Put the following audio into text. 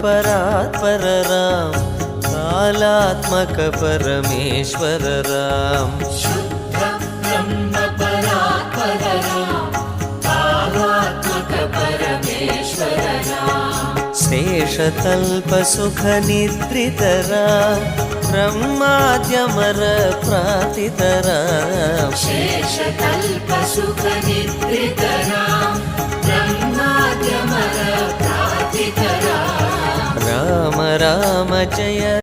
परात्पर राम कालात्मक परमेश्वर राम शुद्ध ब्रह्म परात्पर राम कालात्मक परमेश्वर राम शेषतल्प सुख निद्रित राम ब्रह्माद्यमर प्रातित राम शेषतल्प सुख निद्रित राम ब्रह्माद्यमर प्रातित राम राम राम जय